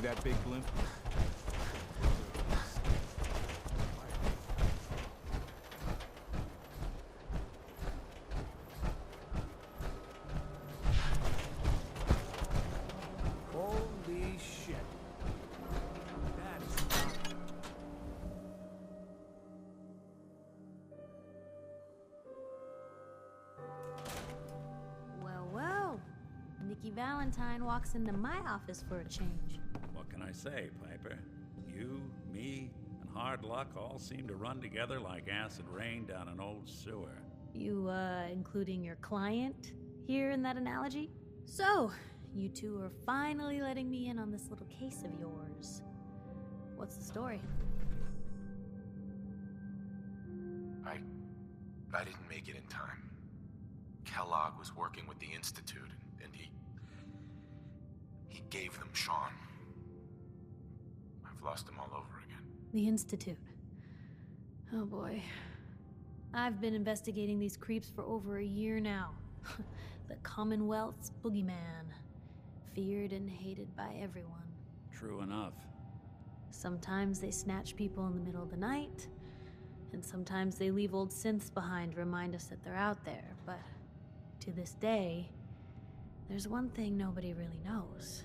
that big blimp? Holy shit. That is... Well, well. Nikki Valentine walks into my office for a change. What can I say, Piper? You, me, and hard luck all seem to run together like acid rain down an old sewer. You, including your client here in that analogy? So, you two are finally letting me in on this little case of yours. What's the story? I didn't make it in time. Kellogg was working with the Institute, and he gave them Sean. I've lost him all over again. The Institute. Oh boy. I've been investigating these creeps for over a year now. The Commonwealth's boogeyman. Feared and hated by everyone. True enough. Sometimes they snatch people in the middle of the night, and sometimes they leave old synths behind to remind us that they're out there, but to this day, there's one thing nobody really knows.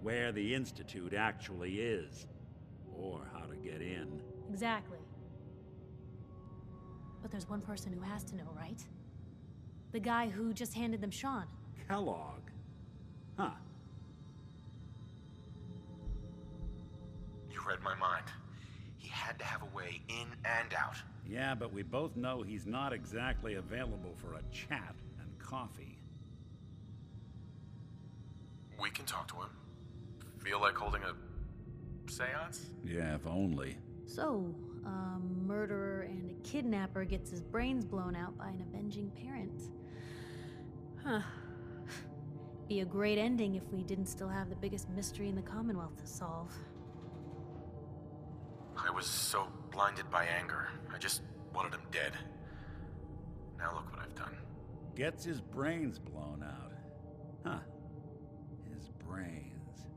Where the Institute actually is. Or how to get in. Exactly. But there's one person who has to know, right? The guy who just handed them Sean. Kellogg? Huh. You read my mind. He had to have a way in and out. Yeah, but we both know he's not exactly available for a chat and coffee. We can talk to him. Feel like holding a seance? Yeah, if only. So, a murderer and a kidnapper gets his brains blown out by an avenging parent. Huh. Be a great ending if we didn't still have the biggest mystery in the Commonwealth to solve. I was so blinded by anger. I just wanted him dead. Now look what I've done. Gets his brains blown out. Huh. His brains.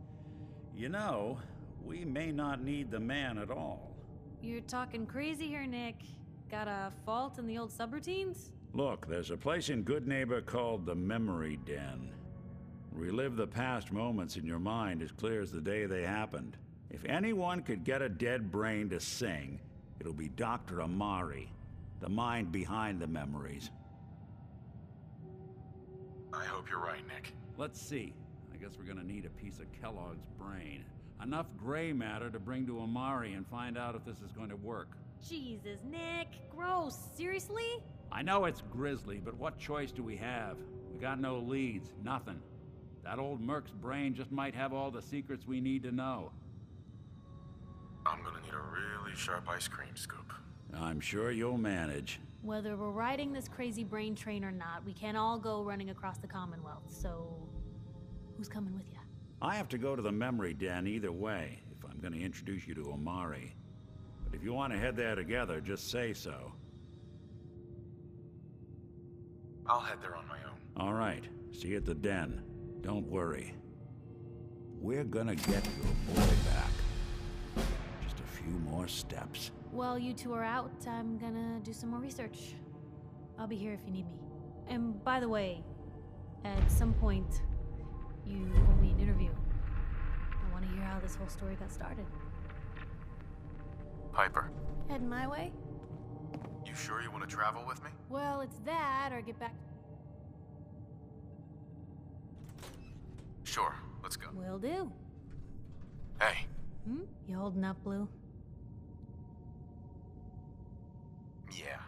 You know, we may not need the man at all. You're talking crazy here, Nick. Got a fault in the old subroutines? Look, there's a place in Good Neighbor called the Memory Den. Relive the past moments in your mind as clear as the day they happened. If anyone could get a dead brain to sing, it'll be Dr. Amari, the mind behind the memories. I hope you're right, Nick. Let's see. I guess we're gonna need a piece of Kellogg's brain. Enough gray matter to bring to Amari and find out if this is going to work. Jesus, Nick. Gross. Seriously? I know it's grisly, but what choice do we have? We got no leads, nothing. That old Merc's brain just might have all the secrets we need to know. I'm gonna need a really sharp ice cream scoop. I'm sure you'll manage. Whether we're riding this crazy brain train or not, we can't all go running across the Commonwealth, so... who's coming with you? I have to go to the Memory Den either way, if I'm going to introduce you to Amari. But if you want to head there together, just say so. I'll head there on my own. All right. See you at the den. Don't worry. We're gonna get your boy back. Just a few more steps. While you two are out, I'm gonna do some more research. I'll be here if you need me. And by the way, at some point, you owe me an interview. I want to hear how this whole story got started. Piper, Heading my way? you sure you want to travel with me? Well, it's that, or get back... Sure, let's go. Will do. Hey, You holding up, Blue? yeah,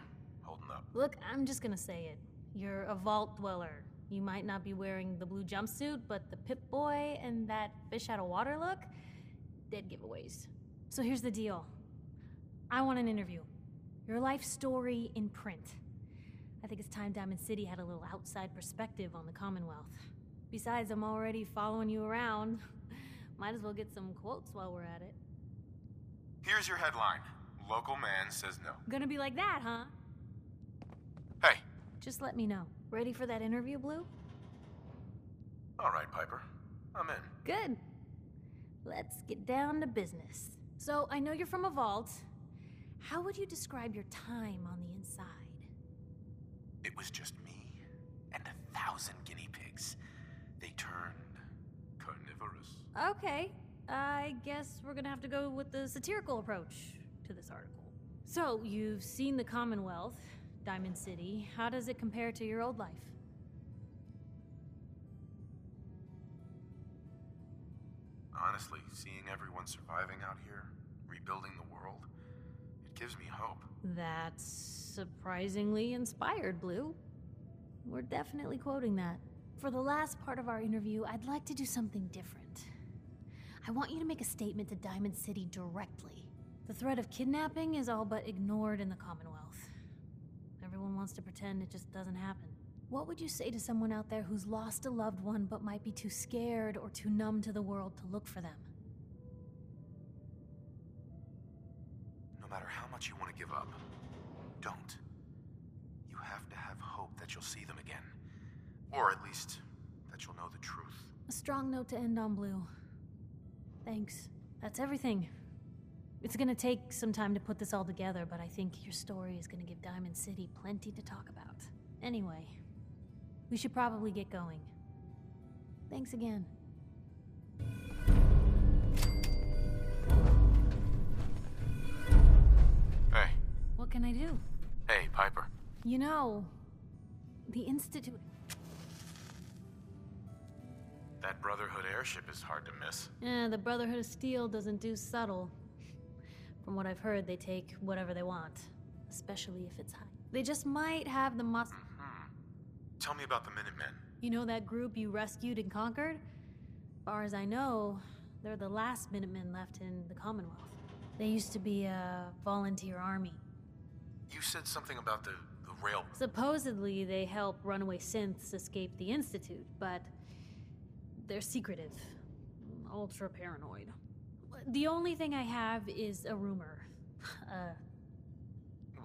holding up. Look, I'm just gonna say it. You're a vault dweller. You might not be wearing the blue jumpsuit, but the Pip-Boy and that fish out of water look? Dead giveaways. So here's the deal. I want an interview. Your life story in print. I think it's time Diamond City had a little outside perspective on the Commonwealth. Besides, I'm already following you around. Might as well get some quotes while we're at it. Here's your headline. Local man says no. Gonna be like that, huh? Hey. Just let me know. Ready for that interview, Blue? All right, Piper. I'm in. Good. let's get down to business. So, I know you're from a vault. How would you describe your time on the inside? It was just me and 1,000 guinea pigs. They turned carnivorous. Okay, I guess we're gonna have to go with the satirical approach to this article. So, you've seen the Commonwealth, Diamond City. How does it compare to your old life? Honestly, seeing everyone surviving out here, rebuilding the world, it gives me hope. That's surprisingly inspired, Blue. We're definitely quoting that. For the last part of our interview, I'd like to do something different. I want you to make a statement to Diamond City directly. The threat of kidnapping is all but ignored in the Commonwealth. Everyone wants to pretend it just doesn't happen. What would you say to someone out there who's lost a loved one but might be too scared or too numb to the world to look for them? No matter how much you want to give up, don't. You have to have hope that you'll see them again. Or at least, that you'll know the truth. A strong note to end on, Blue. Thanks. That's everything. It's gonna take some time to put this all together, but I think your story is gonna give Diamond City plenty to talk about. Anyway, we should probably get going. Thanks again. Hey. What can I do? Hey, Piper. You know, the Institute... That Brotherhood airship is hard to miss. The Brotherhood of Steel doesn't do subtle. From what I've heard, they take whatever they want, especially if it's high. They just might have the Tell me about the Minutemen. You know that group you rescued and conquered? As far as I know, they're the last Minutemen left in the Commonwealth. They used to be a volunteer army. You said something about the rail... Supposedly, they help runaway synths escape the Institute, but they're secretive. Ultra paranoid. The only thing I have is a rumor.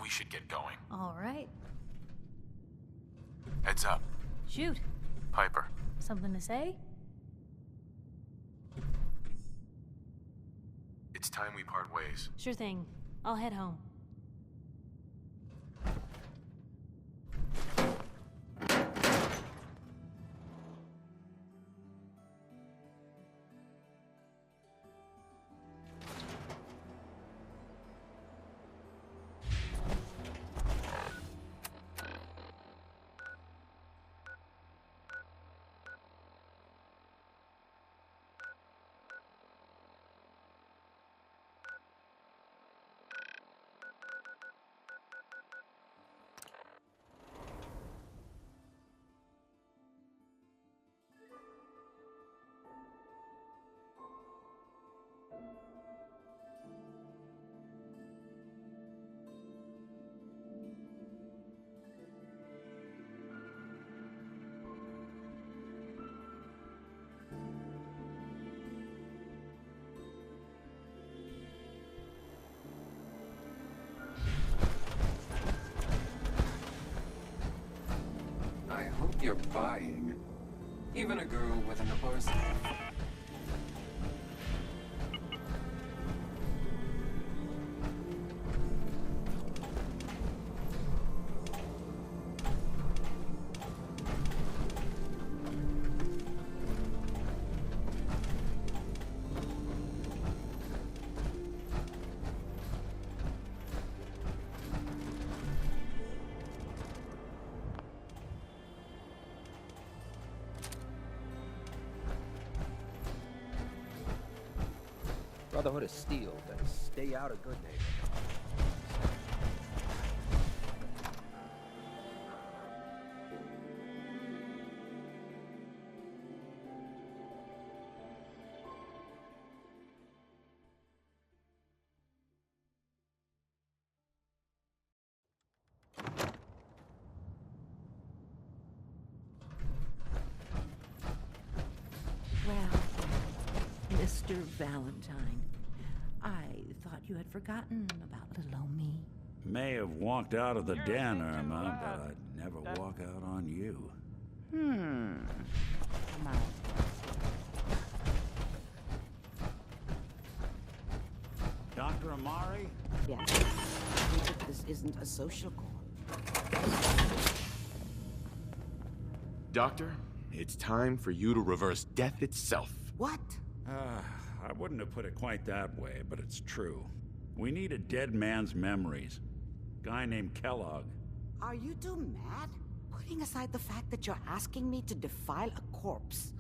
We should get going. All right. Heads up. Shoot. Piper. Something to say? It's time we part ways. Sure thing. I'll head home. I hope you're buying. Even a girl with an horse. Brotherhood of Steel, better stay out of good neighbor. Well, Mr. Valentine, I thought you had forgotten about little old me. May have walked out of the den, Irma, but I'd never walk out on you. Come on. Dr. Amari? Yeah. I think that this isn't a social call. Doctor, it's time for you to reverse death itself. What? I wouldn't have put it quite that way, but it's true. We need a dead man's memories. Guy named Kellogg. Are you two mad? Putting aside the fact that you're asking me to defile a corpse,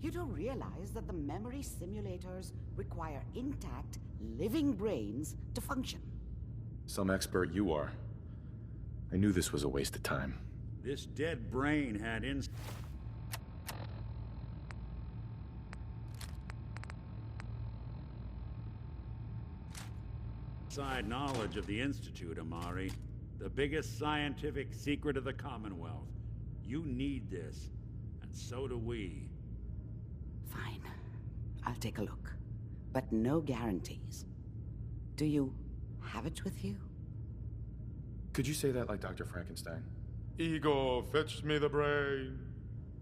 you do realize that the memory simulators require intact, living brains to function. Some expert you are. I knew this was a waste of time. This dead brain had inside knowledge of the Institute, Amari. The biggest scientific secret of the Commonwealth. You need this, and so do we. Fine. I'll take a look. But no guarantees. Do you have it with you? Could you say that like Dr. Frankenstein? Igor, fetch me the brain.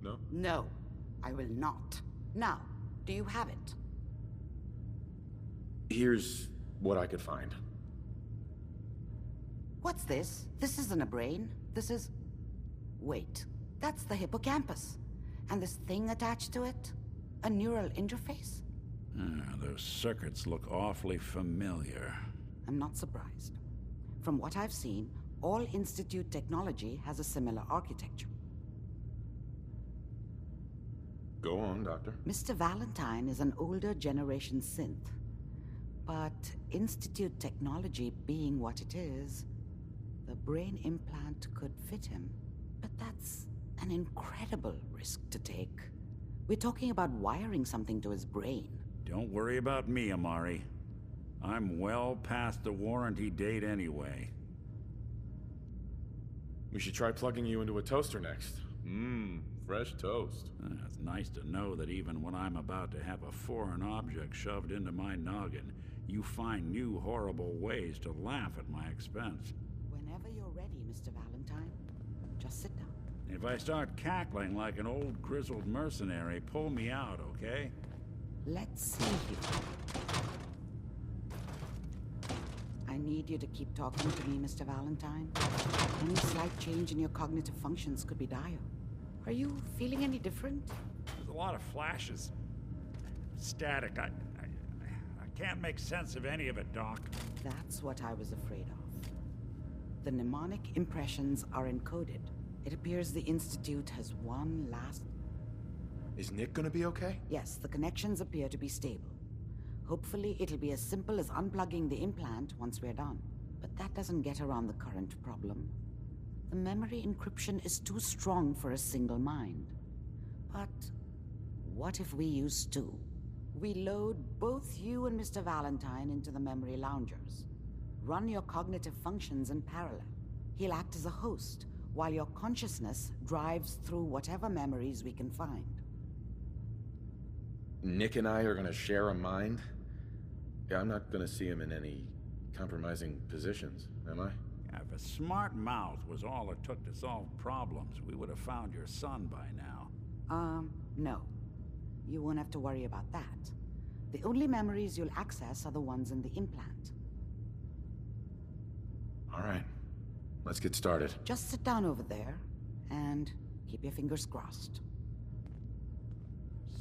No? No, I will not. Now, do you have it? Here's what I could find. What's this? This isn't a brain. This is... Wait, that's the hippocampus. And this thing attached to it? A neural interface? Those circuits look awfully familiar. I'm not surprised. From what I've seen, all Institute technology has a similar architecture. Go on, Doctor. Mr. Valentine is an older generation synth. But Institute technology being what it is, the brain implant could fit him. But that's an incredible risk to take. We're talking about wiring something to his brain. Don't worry about me, Amari. I'm well past the warranty date anyway. We should try plugging you into a toaster next. Fresh toast. It's nice to know that even when I'm about to have a foreign object shoved into my noggin, you find new horrible ways to laugh at my expense. Whenever you're ready, Mr. Valentine, just sit down. If I start cackling like an old grizzled mercenary, pull me out, okay? Let's see here. I need you to keep talking to me, Mr. Valentine. Any slight change in your cognitive functions could be dire. Are you feeling any different? There's a lot of flashes. Static. I can't make sense of any of it, Doc. That's what I was afraid of. The mnemonic impressions are encoded. It appears the Institute has one last... Is Nick gonna be okay? Yes, the connections appear to be stable. Hopefully, it'll be as simple as unplugging the implant once we're done. But that doesn't get around the current problem. The memory encryption is too strong for a single mind. But what if we use two? We load both you and Mr. Valentine into the memory loungers. Run your cognitive functions in parallel. He'll act as a host, while your consciousness drives through whatever memories we can find. Nick and I are gonna share a mind? Yeah, I'm not gonna see him in any compromising positions, am I? If a smart mouth was all it took to solve problems, we would have found your son by now. No. You won't have to worry about that. The only memories you'll access are the ones in the implant. All right. Let's get started. Just sit down over there, and keep your fingers crossed.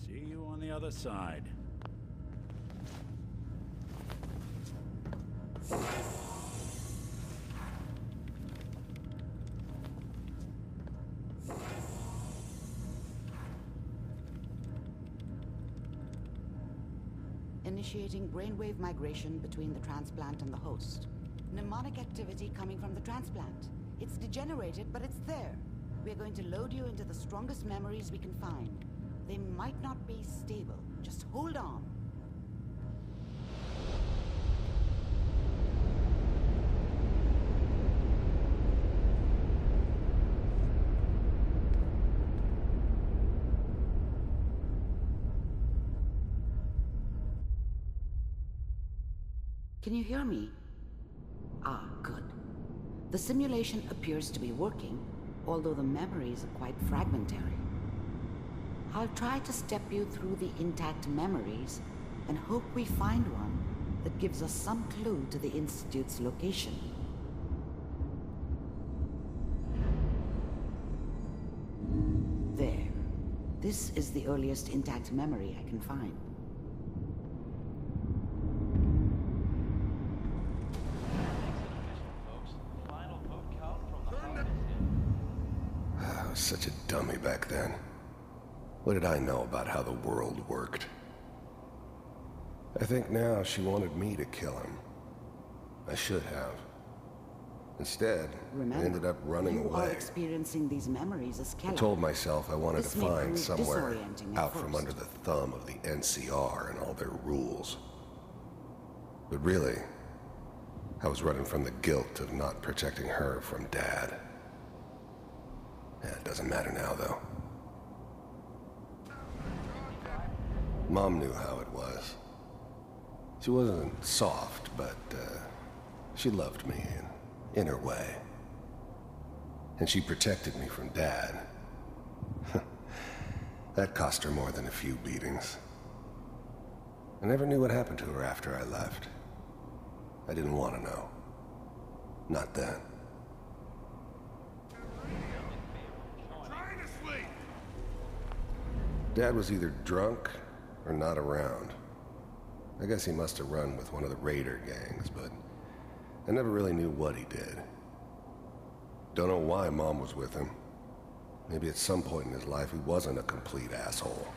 See you on the other side. Initiating brainwave migration between the transplant and the host. Mnemonic activity coming from the transplant. It's degenerated, but it's there. We're going to load you into the strongest memories we can find. They might not be stable. Just hold on. Can you hear me? Ah, good. The simulation appears to be working, although the memories are quite fragmentary. I'll try to step you through the intact memories and hope we find one that gives us some clue to the Institute's location. There. This is the earliest intact memory I can find. I was such a dummy back then. What did I know about how the world worked? I think now she wanted me to kill him. I should have. Instead, Remember, I ended up running you away. are experiencing these memories as I Kellogg. told myself I wanted This to may find prove somewhere disorienting at out from first. under the thumb of the NCR and all their rules. But really, I was running from the guilt of not protecting her from Dad. It doesn't matter now, though. Mom knew how it was. She wasn't soft, but she loved me in her way. And she protected me from Dad. That cost her more than a few beatings. I never knew what happened to her after I left. I didn't want to know. Not then. Dad was either drunk or not around. I guess he must have run with one of the raider gangs, but I never really knew what he did. Don't know why Mom was with him. Maybe at some point in his life he wasn't a complete asshole.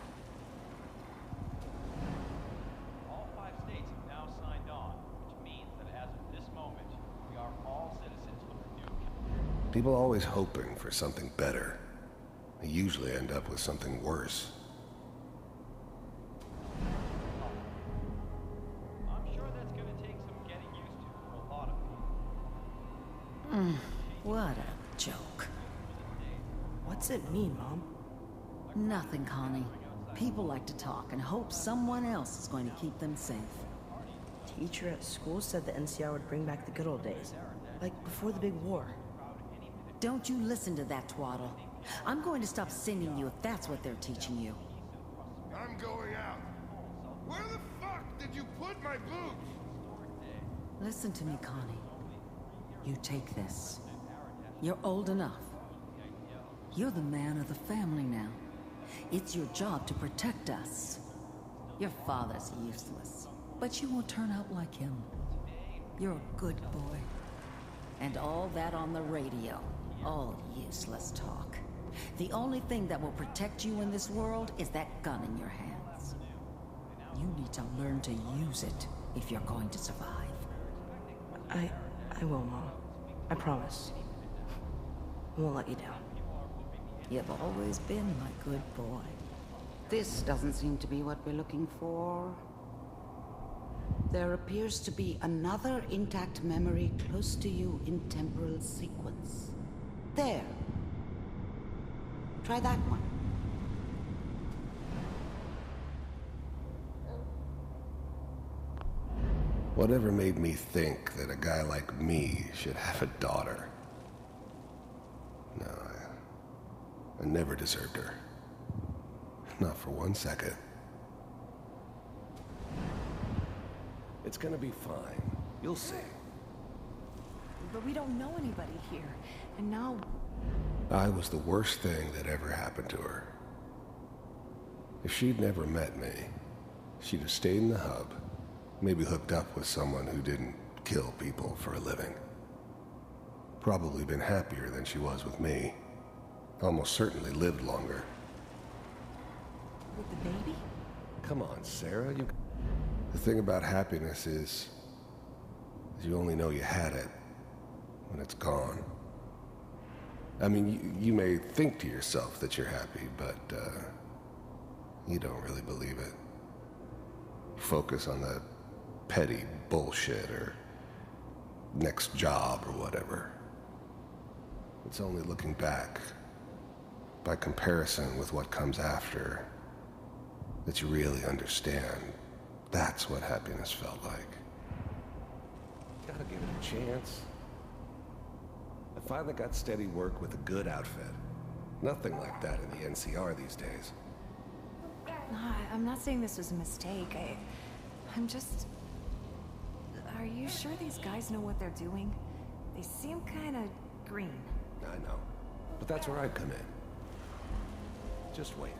All 5 states have now signed on, which means that as of this moment, we are all citizens of the new... People always hoping for something better. They usually end up with something worse. I'm sure that's going to take some getting used to for a lot of people. What a joke. What's it mean, Mom? Nothing, Connie. People like to talk and hope someone else is going to keep them safe. Teacher at school said the NCR would bring back the good old days. Like before the big war. Don't you listen to that twaddle. I'm going to stop sending you if that's what they're teaching you. I'm going out. Where the fuck did you put my boots? Listen to me, Connie. You take this. You're old enough. You're the man of the family now. It's your job to protect us. Your father's useless, but you won't turn out like him. You're a good boy. And all that on the radio, all useless talk. The only thing that will protect you in this world is that gun in your hands. You need to learn to use it if you're going to survive. I will, Mom. I promise. I won't let you down. You've always been my good boy. This doesn't seem to be what we're looking for. There appears to be another intact memory close to you in temporal sequence. There. Try that one. Whatever made me think that a guy like me should have a daughter? No, I never deserved her. Not for 1 second. It's gonna be fine. You'll see. But we don't know anybody here. And now... I was the worst thing that ever happened to her. If she'd never met me, she'd have stayed in the hub, maybe hooked up with someone who didn't kill people for a living. Probably been happier than she was with me. Almost certainly lived longer. With the baby? Come on, Sarah, you... The thing about happiness is you only know you had it when it's gone. I mean, you may think to yourself that you're happy, but you don't really believe it. You focus on the petty bullshit or next job or whatever. It's only looking back, by comparison with what comes after, that you really understand. That's what happiness felt like. Gotta give it a chance. I finally got steady work with a good outfit. Nothing like that in the NCR these days. No, I'm not saying this was a mistake. I'm just... Are you sure these guys know what they're doing? They seem kinda green. I know. But that's where I come in. Just wait.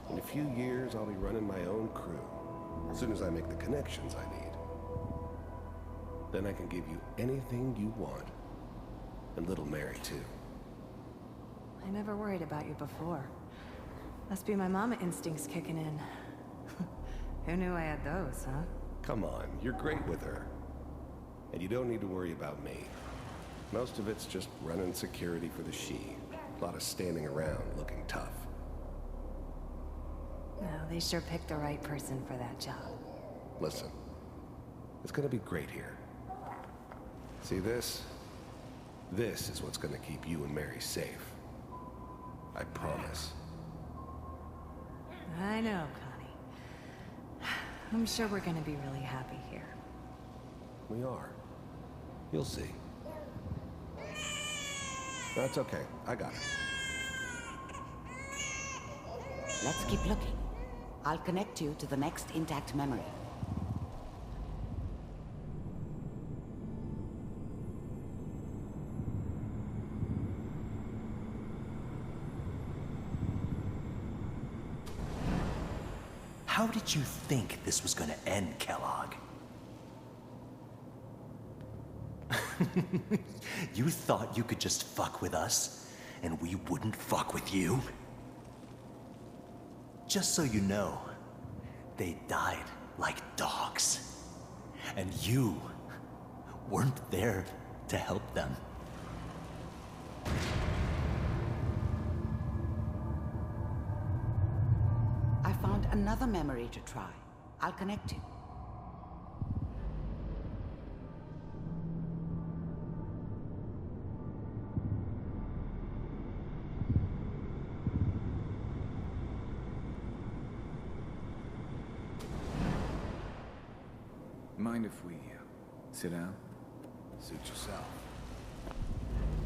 In a few years, I'll be running my own crew. As soon as I make the connections I need. Then I can give you anything you want. And little Mary, too. I never worried about you before. Must be my mama instincts kicking in. Who knew I had those, huh? Come on, you're great with her. And you don't need to worry about me. Most of it's just running security for the she. A lot of standing around looking tough. No, they sure picked the right person for that job. Listen, it's gonna be great here. See this? This is what's gonna keep you and Mary safe. I promise. I know, Connie. I'm sure we're gonna be really happy here. We are. You'll see. That's okay. I got it. Let's keep looking. I'll connect you to the next intact memory. How did you think this was gonna end, Kellogg? You thought you could just fuck with us, and we wouldn't fuck with you? Just so you know, they died like dogs. And you weren't there to help them. I found another memory to try. I'll connect you. Mind if we sit down? Suit yourself.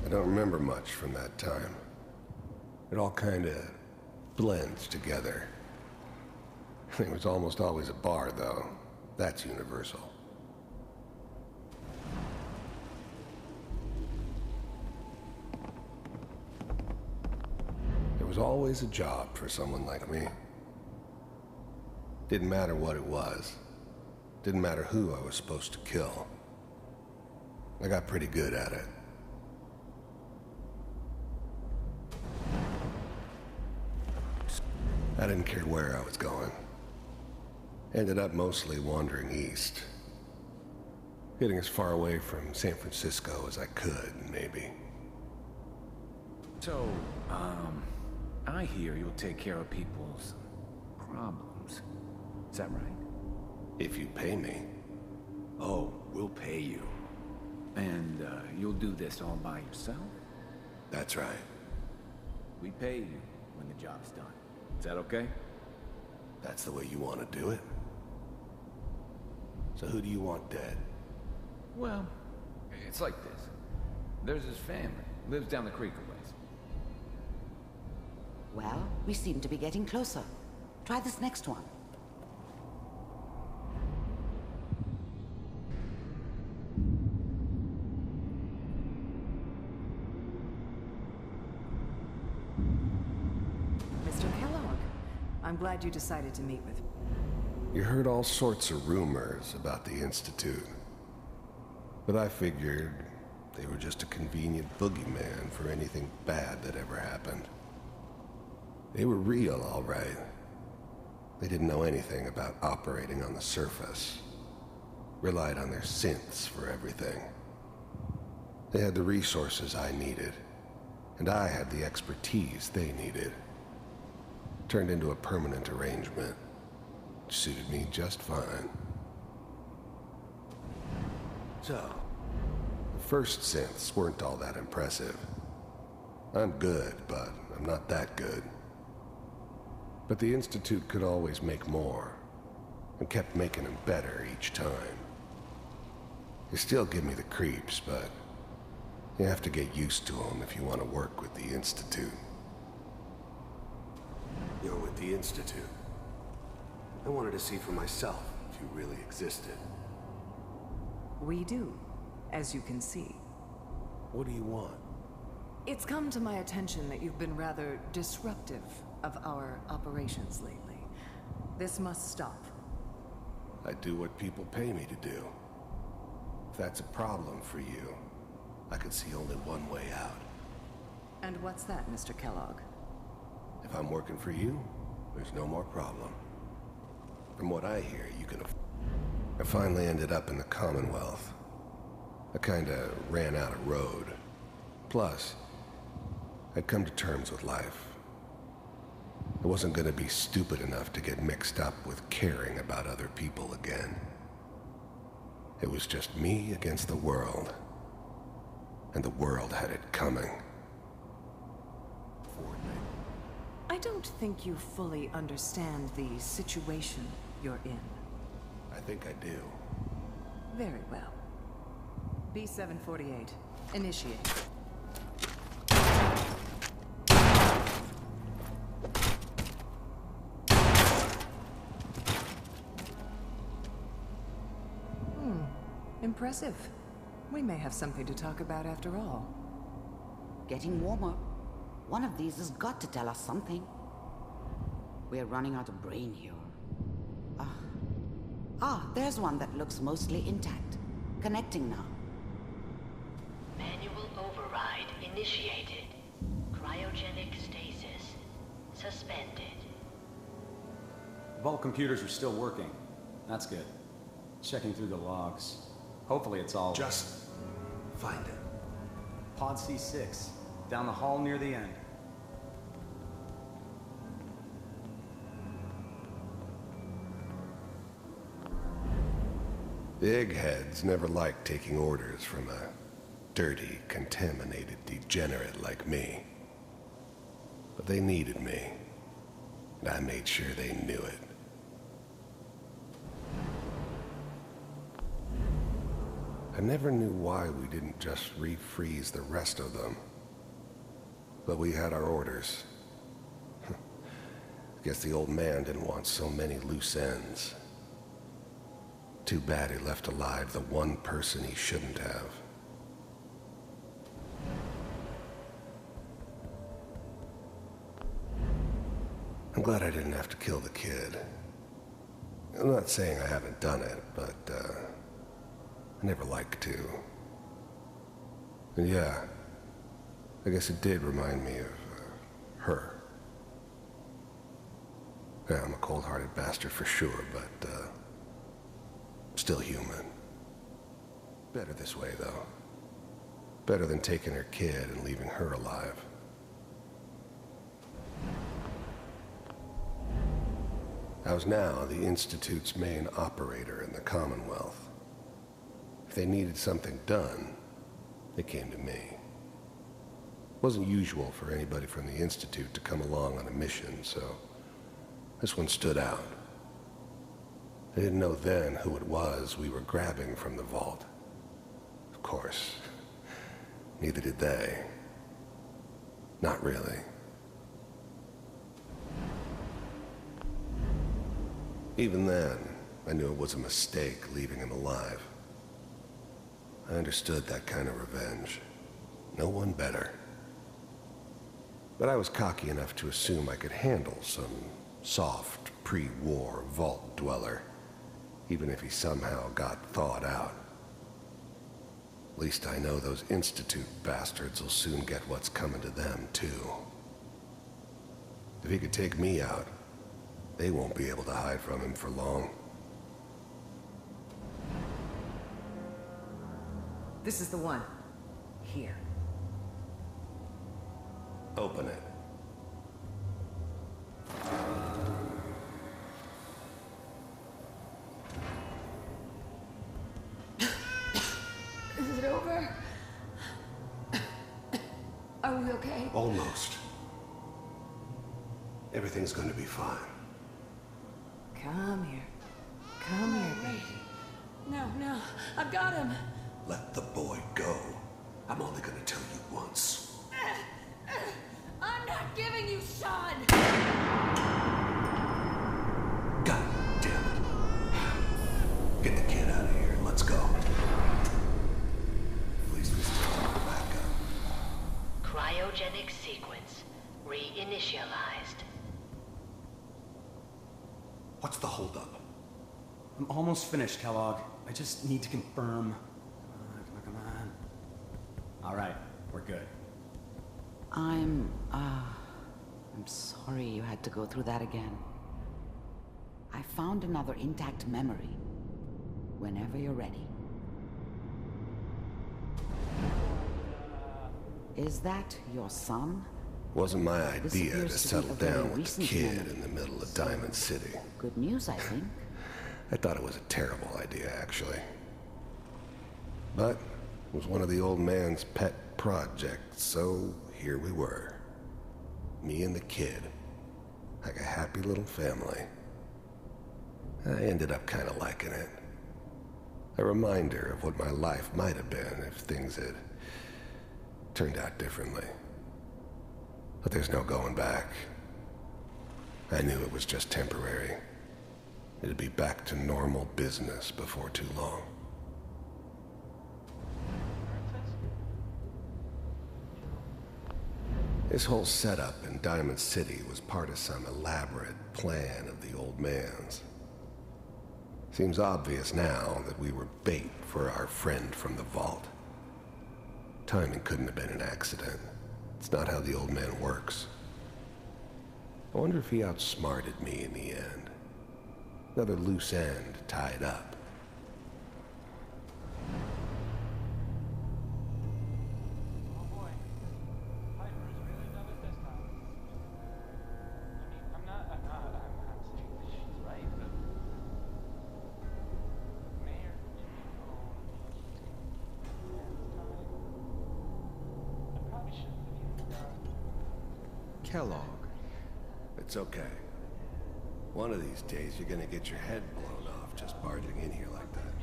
I don't remember much from that time. It all kinda blends together. It was almost always a bar, though. That's universal. There was always a job for someone like me. Didn't matter what it was. Didn't matter who I was supposed to kill. I got pretty good at it. I didn't care where I was going. Ended up mostly wandering east. Getting as far away from San Francisco as I could, maybe. So, I hear you'll take care of people's problems. Is that right? If you pay me. Oh, we'll pay you. And, you'll do this all by yourself? That's right. We pay you when the job's done. Is that okay? That's the way you want to do it? So who do you want dead? Well, it's like this. There's his family. Lives down the creek a ways. Well, we seem to be getting closer. Try this next one. Mr. Kellogg, I'm glad you decided to meet with me. You heard all sorts of rumors about the Institute. But I figured they were just a convenient boogeyman for anything bad that ever happened. They were real, all right. They didn't know anything about operating on the surface. Relied on their synths for everything. They had the resources I needed, and I had the expertise they needed. Turned into a permanent arrangement. Suited me just fine. So, the first synths weren't all that impressive. I'm good, but I'm not that good. But the Institute could always make more, and kept making them better each time. They still give me the creeps, but you have to get used to them if you want to work with the Institute. You're with the Institute. I wanted to see for myself if you really existed. We do, as you can see. What do you want? It's come to my attention that you've been rather disruptive of our operations lately. This must stop. I do what people pay me to do. If that's a problem for you, I could see only one way out. And what's that, Mr. Kellogg? If I'm working for you, there's no more problem. From what I hear, you can I finally ended up in the Commonwealth. I kinda ran out of road. Plus, I'd come to terms with life. I wasn't gonna be stupid enough to get mixed up with caring about other people again. It was just me against the world. And the world had it coming. I don't think you fully understand the situation you're in. I think I do. Very well. B-748, initiate. Impressive. We may have something to talk about after all. Getting warmer. One of these has got to tell us something. We're running out of brain here. There's one that looks mostly intact. Connecting now. Manual override initiated. Cryogenic stasis suspended. Vault computers are still working. That's good. Checking through the logs. Hopefully it's all... Just find it. Pod C6. Down the hall near the end. The eggheads never liked taking orders from a dirty, contaminated degenerate like me. But they needed me, and I made sure they knew it. I never knew why we didn't just refreeze the rest of them. But we had our orders. I guess the old man didn't want so many loose ends. Too bad he left alive the one person he shouldn't have. I'm glad I didn't have to kill the kid. I'm not saying I haven't done it, but, I never liked to. And yeah, I guess it did remind me of, her. Yeah, I'm a cold-hearted bastard for sure, but, still human. Better this way, though. Better than taking her kid and leaving her alive. I was now the Institute's main operator in the Commonwealth. If they needed something done, they came to me. It wasn't usual for anybody from the Institute to come along on a mission, so this one stood out. I didn't know then who it was we were grabbing from the vault. Of course, neither did they. Not really. Even then, I knew it was a mistake leaving him alive. I understood that kind of revenge. No one better. But I was cocky enough to assume I could handle some soft, pre-war vault dweller, even if he somehow got thawed out. At least I know those Institute bastards will soon get what's coming to them, too. If he could take me out, they won't be able to hide from him for long. This is the one. Here. Open it. Is it over? Are we okay? Almost. Everything's going to be fine. Come here. Come here, baby. No, I've got him. Let the boy go. I'm only going to tell you once. I'm not giving you Sean! God damn it. Get the kid out of here and let's go. Cryogenic sequence reinitialized. What's the holdup? I'm almost finished, Kellogg. I just need to confirm. Come on. All right, we're good. I'm sorry you had to go through that again. I found another intact memory. Whenever you're ready. Is that your son? Wasn't my This idea to appears to be settle a very down with the recent kid memory. in the middle of Diamond City. Good news, I think. I thought it was a terrible idea, actually. But it was one of the old man's pet projects, so here we were. Me and the kid. Like a happy little family. I ended up kind of liking it. A reminder of what my life might have been if things had turned out differently. But there's no going back. I knew it was just temporary. It'd be back to normal business before too long. This whole setup in Diamond City was part of some elaborate plan of the old man's. Seems obvious now that we were bait for our friend from the vault. Timing couldn't have been an accident. It's not how the old man works. I wonder if he outsmarted me in the end. Another loose end tied up. Oh boy. Piper's really done it this time. I mean, I'm not saying she's right, but Mayor, I probably shouldn't have even done. Kellogg. It's okay. One of these days you're gonna get your head blown off just barging in here like that.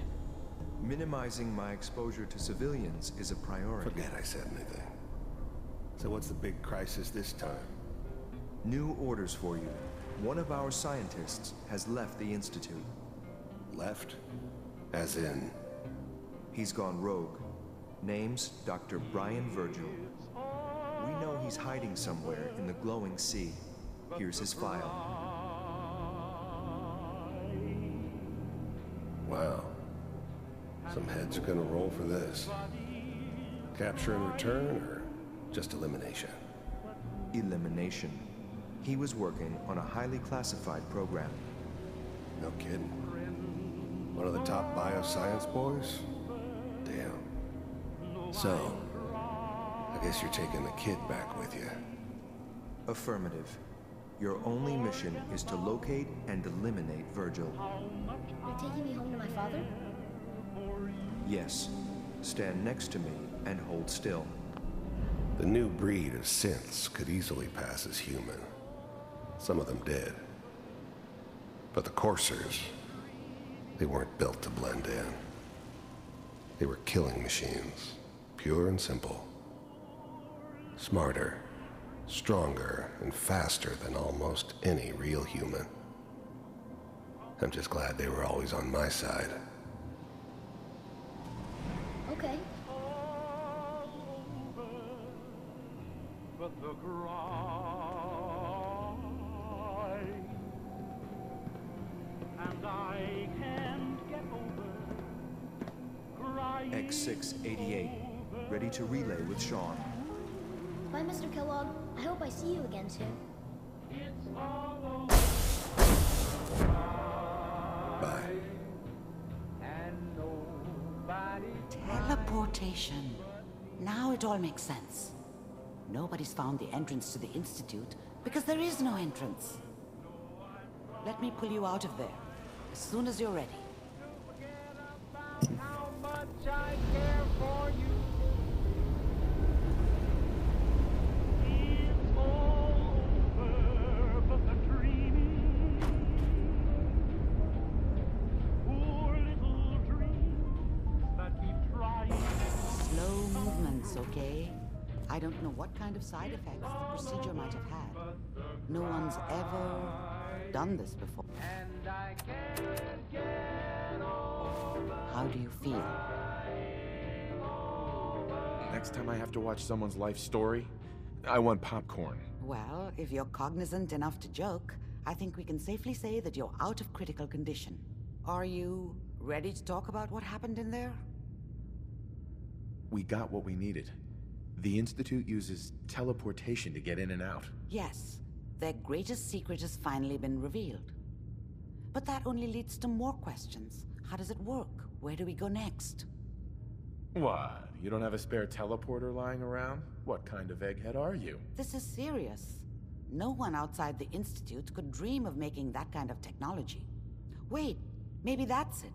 Minimizing my exposure to civilians is a priority. Forget I said anything. So what's the big crisis this time? New orders for you. One of our scientists has left the Institute. Left? As in? He's gone rogue. Name's Dr. Brian Virgil. We know he's hiding somewhere in the glowing sea. Here's his file. Wow. Some heads are gonna roll for this. Capture and return, or just elimination? Elimination. He was working on a highly classified program. No kidding. One of the top bioscience boys? Damn. So, I guess you're taking the kid back with you. Affirmative. Your only mission is to locate and eliminate Virgil. You're taking me home to my father? Yes. Stand next to me and hold still. The new breed of synths could easily pass as human. Some of them did. But the coursers, they weren't built to blend in. They were killing machines, pure and simple. Smarter, stronger, and faster than almost any real human. I'm just glad they were always on my side. Okay. But the cry, and I can't get over crying. X688, ready to relay with Sean. Bye, Mr. Kellogg. I hope I see you again soon. Bye. Teleportation. Now it all makes sense. Nobody's found the entrance to the Institute because there is no entrance. Let me pull you out of there as soon as you're ready. How much I care for you. It's all over, but the dreaming. Poor little dreams that keep trying. Slow movements, okay? I don't know what kind of side effects the procedure might have had. No one's ever done this before. And I can't get over. How do you feel? Next time I have to watch someone's life story, I want popcorn. Well, if you're cognizant enough to joke, I think we can safely say that you're out of critical condition. Are you ready to talk about what happened in there? We got what we needed. The Institute uses teleportation to get in and out. Yes, their greatest secret has finally been revealed. But that only leads to more questions. How does it work? Where do we go next? What? You don't have a spare teleporter lying around? What kind of egghead are you? This is serious. No one outside the Institute could dream of making that kind of technology. Wait, maybe that's it.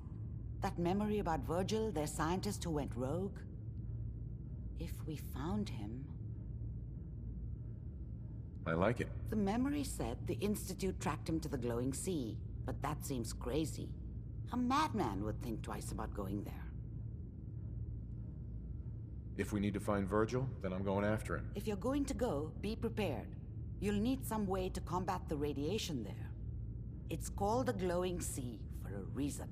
That memory about Virgil, their scientist who went rogue? If we found him... I like it. The memory said the Institute tracked him to the glowing sea, but that seems crazy. A madman would think twice about going there. If we need to find Virgil, then I'm going after him. If you're going to go, be prepared. You'll need some way to combat the radiation there. It's called the glowing sea for a reason.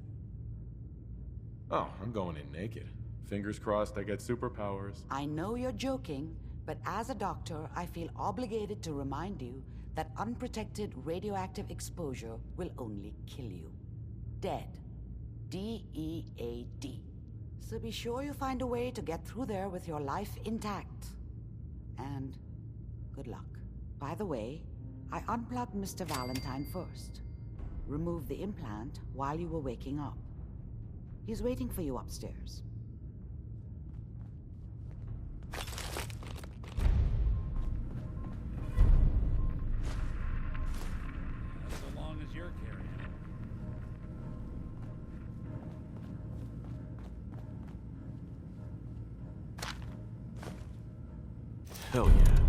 Oh, I'm going in naked. Fingers crossed I get superpowers. I know you're joking, but as a doctor, I feel obligated to remind you that unprotected radioactive exposure will only kill you. Dead. D-E-A-D. So be sure you find a way to get through there with your life intact. And good luck. By the way, I unplugged Mr. Valentine first. Removed the implant while you were waking up. He's waiting for you upstairs. So long as you're carrying it. Hell yeah.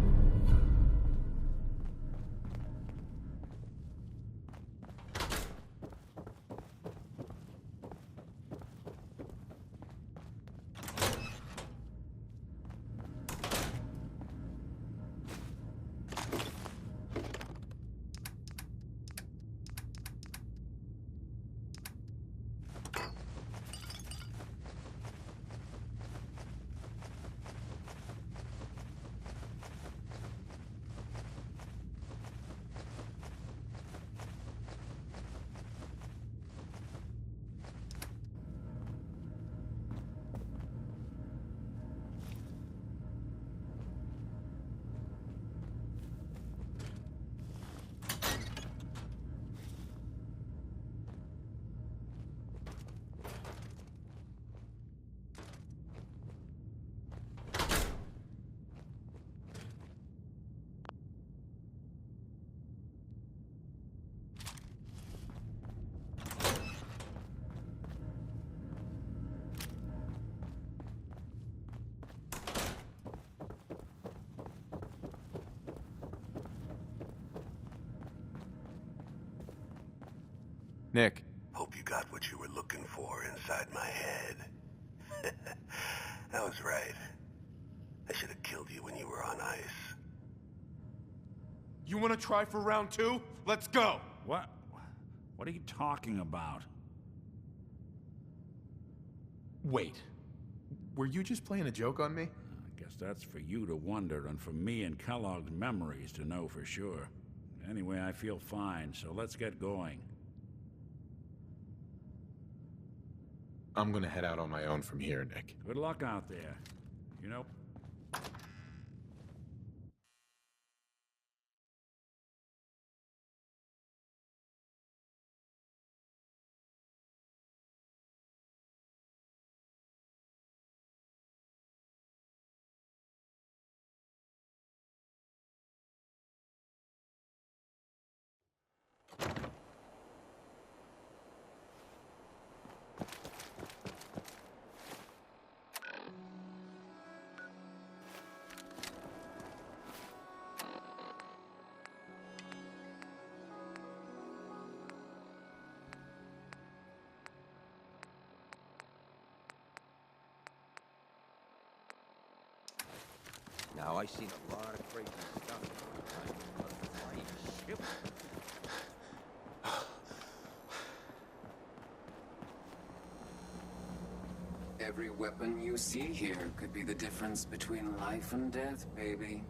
Nick. Hope you got what you were looking for inside my head. I was right. I should have killed you when you were on ice. You want to try for round 2? Let's go! What? What are you talking about? Wait. Were you just playing a joke on me? I guess that's for you to wonder and for me and Kellogg's memories to know for sure. Anyway, I feel fine, so let's get going. I'm gonna head out on my own from here, Nick. Good luck out there. You know... Now, I seen a lot of crazy stuff. Ship. Every weapon you see here could be the difference between life and death, baby.